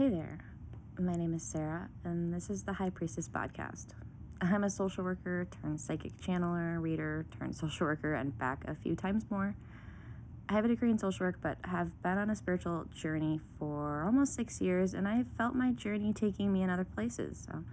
Hey there, my name is Sarah, and this is the High Priestess podcast. I'm a social worker turned psychic channeler, reader turned social worker, and back a few times more. I have a degree in social work, but have been on a spiritual journey for almost 6 years, and I've felt my journey taking me in other places. So,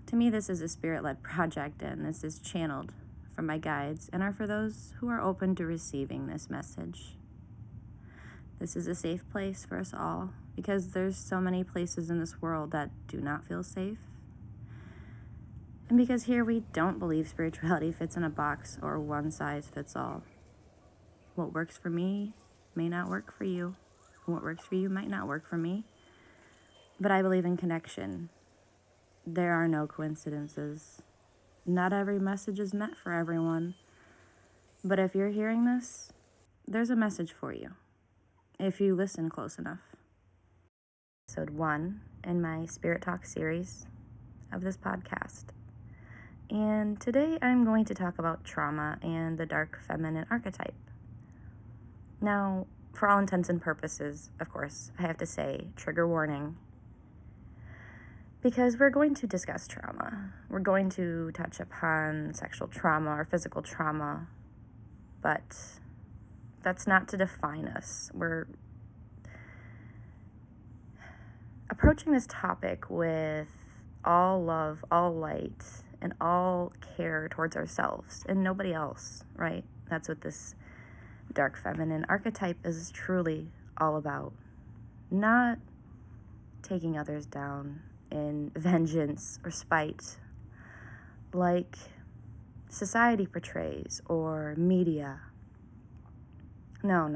to me, this is a spirit-led project, and this is channeled from my guides and are for those who are open to receiving this message. This is a safe place for us all because there's so many places in this world that do not feel safe. And because here we don't believe spirituality fits in a box or one size fits all. What works for me may not work for you. What works for you might not work for me. But I believe in connection. There are no coincidences. Not every message is meant for everyone. But if you're hearing this, there's a message for you, if you listen close enough. Episode 1 in my Spirit Talk series of this podcast. And today I'm going to talk about trauma and the dark feminine archetype. Now, for all intents and purposes, of course, I have to say, trigger warning, because we're going to discuss trauma. We're going to touch upon sexual trauma or physical trauma, but that's not to define us. We're approaching this topic with all love, all light, and all care towards ourselves and nobody else, right? That's what this dark feminine archetype is truly all about. Not taking others down in vengeance or spite like society portrays or media. No.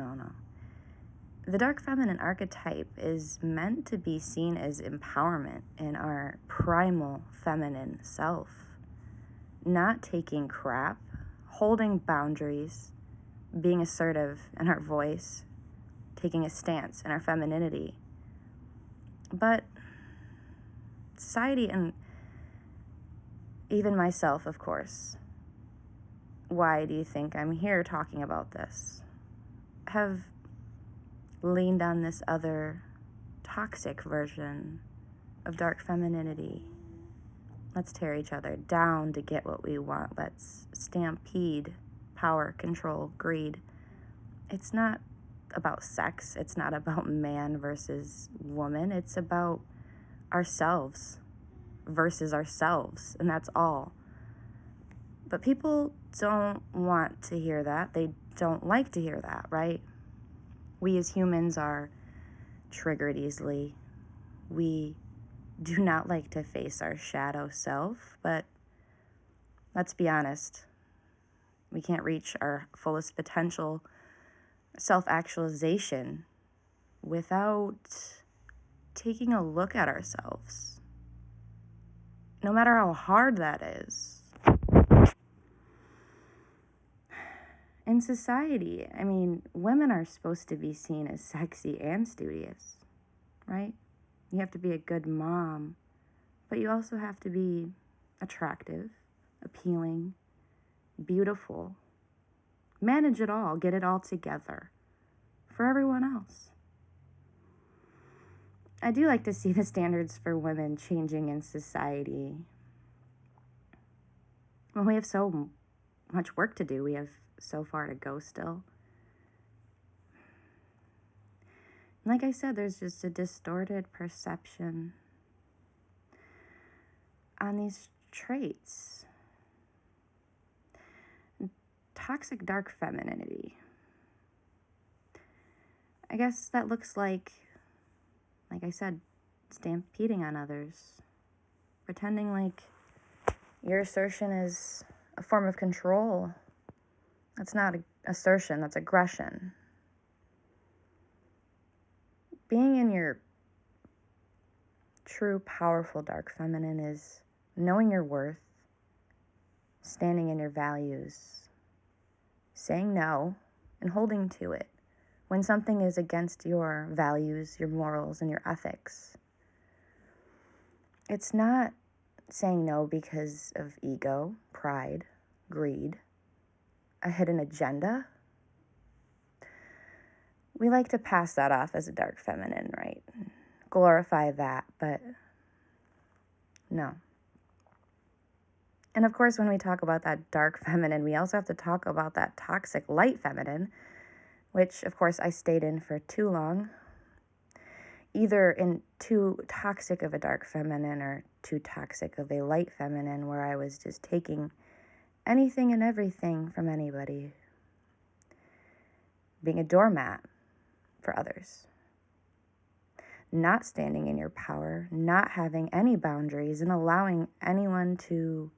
The dark feminine archetype is meant to be seen as empowerment in our primal feminine self. Not taking crap, holding boundaries, being assertive in our voice, taking a stance in our femininity. But society, and even myself, of course, why do you think I'm here talking about this, have leaned on this other toxic version of dark femininity. Let's tear each other down to get what we want. Let's stampede, power, control, greed. It's not about sex. It's not about man versus woman. It's about ourselves versus ourselves, and that's all. But people don't want to hear that. They don't like to hear that, right? We as humans are triggered easily. We do not like to face our shadow self, but let's be honest. We can't reach our fullest potential self-actualization without taking a look at ourselves, no matter how hard that is. In society, women are supposed to be seen as sexy and studious, right? You have to be a good mom, but you also have to be attractive, appealing, beautiful. Manage it all, get it all together for everyone else. I do like to see the standards for women changing in society. Well, we have so much work to do. We have so far to go still. Like I said, there's just a distorted perception on these traits. Toxic dark femininity. I guess that looks like I said, stampeding on others. Pretending like your assertion is a form of control. That's not assertion, that's aggression. Being in your true, powerful dark feminine is knowing your worth, standing in your values, saying no, and holding to it when something is against your values, your morals, and your ethics. It's not saying no because of ego, pride, greed, a hidden agenda. We like to pass that off as a dark feminine, right? glorify that, but no. And of course, when we talk about that dark feminine, we also have to talk about that toxic light feminine, which, of course, I stayed in for too long. Either in too toxic of a dark feminine or too toxic of a light feminine, where I was just taking anything and everything from anybody, being a doormat for others, not standing in your power, not having any boundaries, and allowing anyone to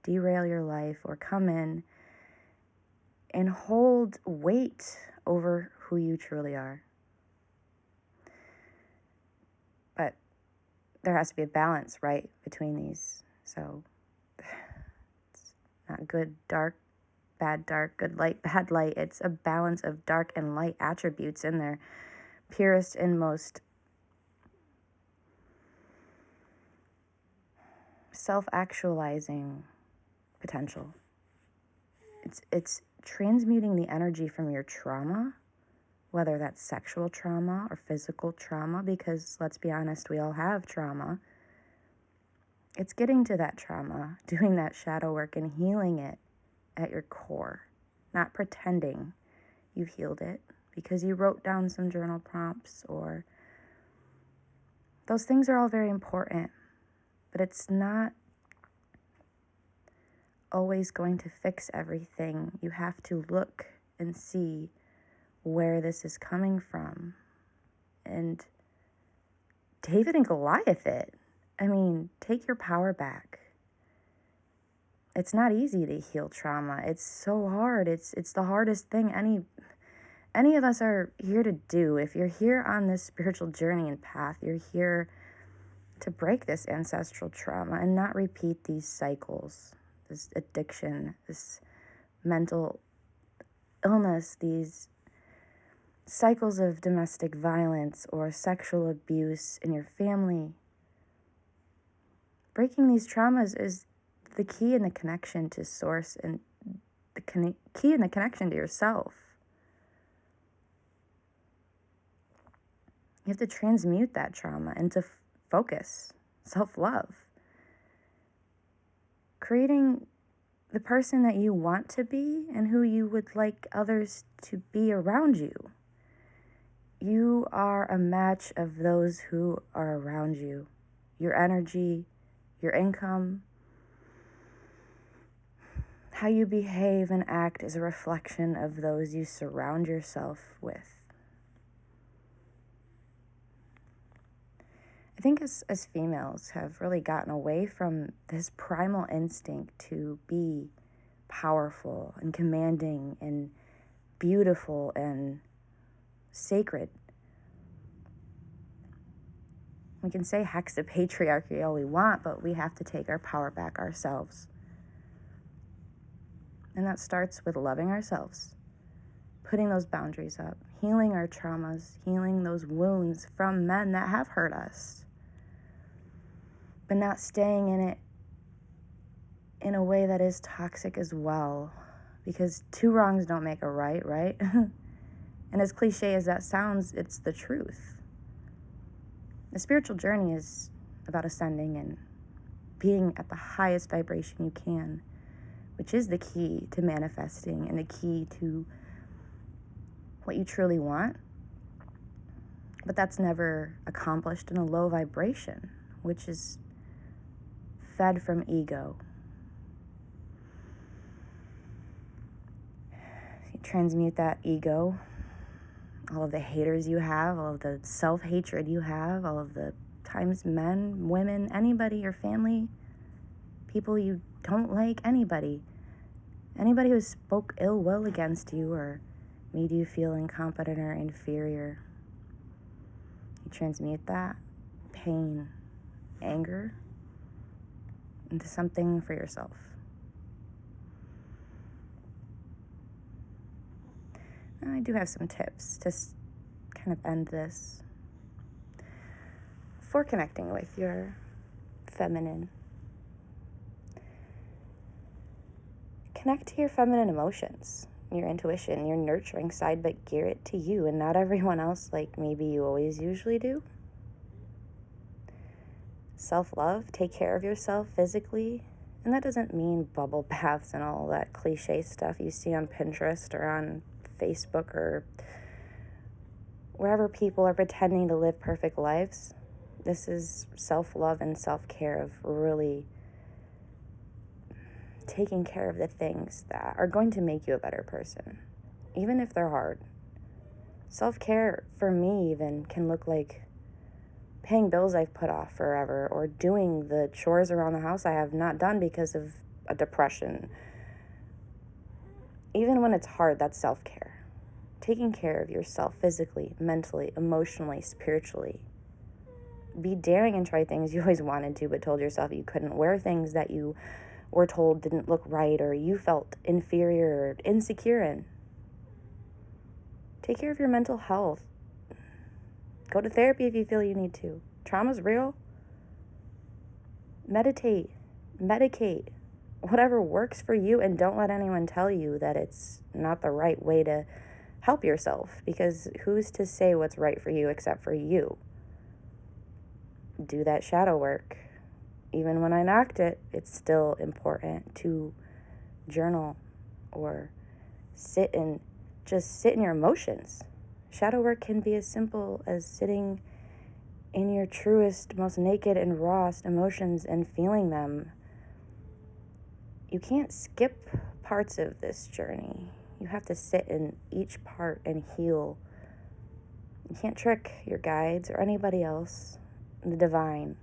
derail your life or come in and hold weight over who you truly are. But there has to be a balance, right, between these. So it's not good, dark, good light, bad light. It's a balance of dark and light attributes in their purest and most self-actualizing potential. It's transmuting the energy from your trauma, whether that's sexual trauma or physical trauma, because let's be honest, we all have trauma. It's getting to that trauma, doing that shadow work and healing it at your core, not pretending you've healed it because you wrote down some journal prompts, or those things are all very important, but it's not always going to fix everything. You have to look and see where this is coming from. And David and Goliath it. I mean, take your power back. It's not easy to heal trauma. It's so hard. It's the hardest thing any of us are here to do. If you're here on this spiritual journey and path, you're here to break this ancestral trauma and not repeat these cycles, this addiction, this mental illness, these cycles of domestic violence or sexual abuse in your family. Breaking these traumas is the key in the connection to source and the key in the connection to yourself. You have to transmute that trauma into focus, self-love. Creating the person that you want to be and who you would like others to be around you. You are a match of those who are around you. Your energy, your income, how you behave and act is a reflection of those you surround yourself with. I think as females have really gotten away from this primal instinct to be powerful and commanding and beautiful and sacred. We can say hexapatriarchy all we want, but we have to take our power back ourselves. And that starts with loving ourselves, putting those boundaries up, healing our traumas, healing those wounds from men that have hurt us, but not staying in it in a way that is toxic as well, because two wrongs don't make a right, right? And as cliche as that sounds, it's the truth. The spiritual journey is about ascending and being at the highest vibration you can, which is the key to manifesting and the key to what you truly want. But that's never accomplished in a low vibration, which is fed from ego. You transmute that ego, all of the haters you have, all of the self-hatred you have, all of the times men, women, anybody, your family, people you don't like, anybody who spoke ill will against you or made you feel incompetent or inferior. You transmute that pain, anger, into something for yourself. Now, I do have some tips to kind of end this for connecting with your feminine. Connect to your feminine emotions, your intuition, your nurturing side, but gear it to you and not everyone else like maybe you always usually do. self-love, take care of yourself physically. And that doesn't mean bubble baths and all that cliche stuff you see on Pinterest or on Facebook or wherever people are pretending to live perfect lives. This is self-love and self-care of really taking care of the things that are going to make you a better person, even if they're hard. Self-care, for me even, can look like paying bills I've put off forever, or doing the chores around the house I have not done because of a depression. Even when it's hard, that's self-care. Taking care of yourself physically, mentally, emotionally, spiritually. Be daring and try things you always wanted to but told yourself you couldn't. Wear things that you were told didn't look right or you felt inferior or insecure in. Take care of your mental health. Go to therapy if you feel you need to. Trauma's real. Meditate. Medicate. Whatever works for you, and don't let anyone tell you that it's not the right way to help yourself, because who's to say what's right for you except for you? Do that shadow work. Even when I knocked it, it's still important to journal or sit in your emotions. Shadow work can be as simple as sitting in your truest, most naked and rawest emotions and feeling them. You can't skip parts of this journey. You have to sit in each part and heal. You can't trick your guides or anybody else, the divine.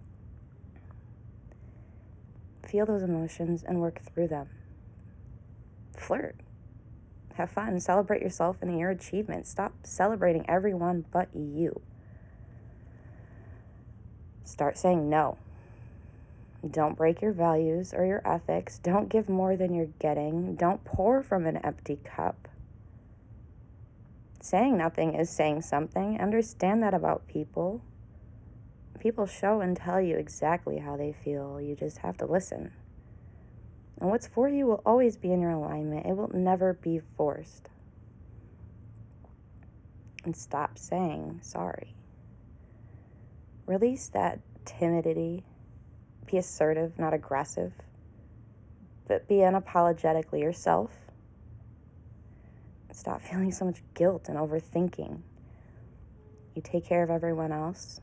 Feel those emotions and work through them. Flirt. Have fun. Celebrate yourself and your achievements. Stop celebrating everyone but you. Start saying no. Don't break your values or your ethics. Don't give more than you're getting. Don't pour from an empty cup. Saying nothing is saying something. Understand that about people. People show and tell you exactly how they feel. You just have to listen. And what's for you will always be in your alignment. It will never be forced. And stop saying sorry. Release that timidity. Be assertive, not aggressive. But be unapologetically yourself. Stop feeling so much guilt and overthinking. You take care of everyone else.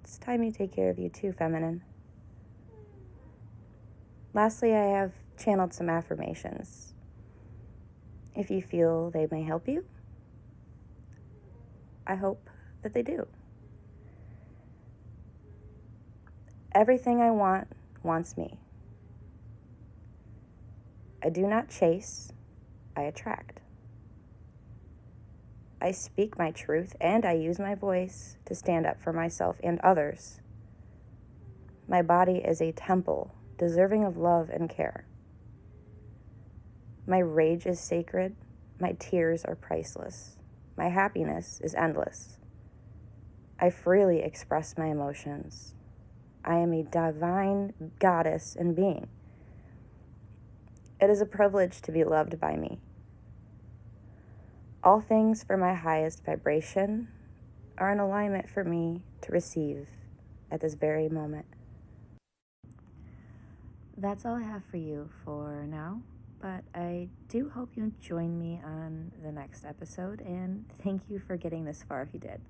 It's time you take care of you too, feminine. Lastly, I have channeled some affirmations. If you feel they may help you, I hope that they do. Everything I want wants me. I do not chase, I attract. I speak my truth and I use my voice to stand up for myself and others. My body is a temple, deserving of love and care. My rage is sacred. My tears are priceless. My happiness is endless. I freely express my emotions. I am a divine goddess and being. It is a privilege to be loved by me. All things for my highest vibration are in alignment for me to receive at this very moment. That's all I have for you for now, but I do hope you join me on the next episode, and thank you for getting this far if you did.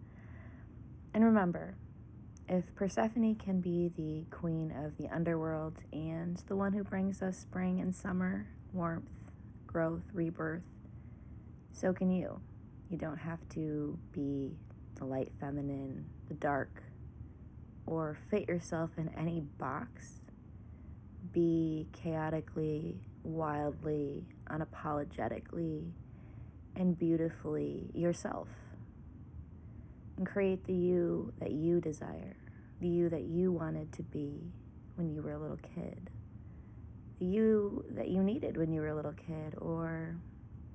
And remember, if Persephone can be the queen of the underworld and the one who brings us spring and summer, warmth, growth, rebirth, so can you. You don't have to be the light feminine, the dark, or fit yourself in any box. Be chaotically, wildly, unapologetically, and beautifully yourself. And create the you that you desire, the you that you wanted to be when you were a little kid, the you that you needed when you were a little kid, or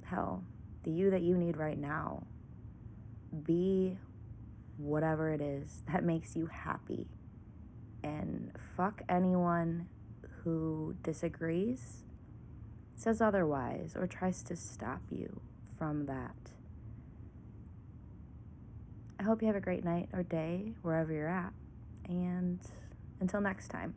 hell, the you that you need right now. Be whatever it is that makes you happy, and fuck anyone who disagrees, says otherwise, or tries to stop you from that. I hope you have a great night or day wherever you're at, and Until next time.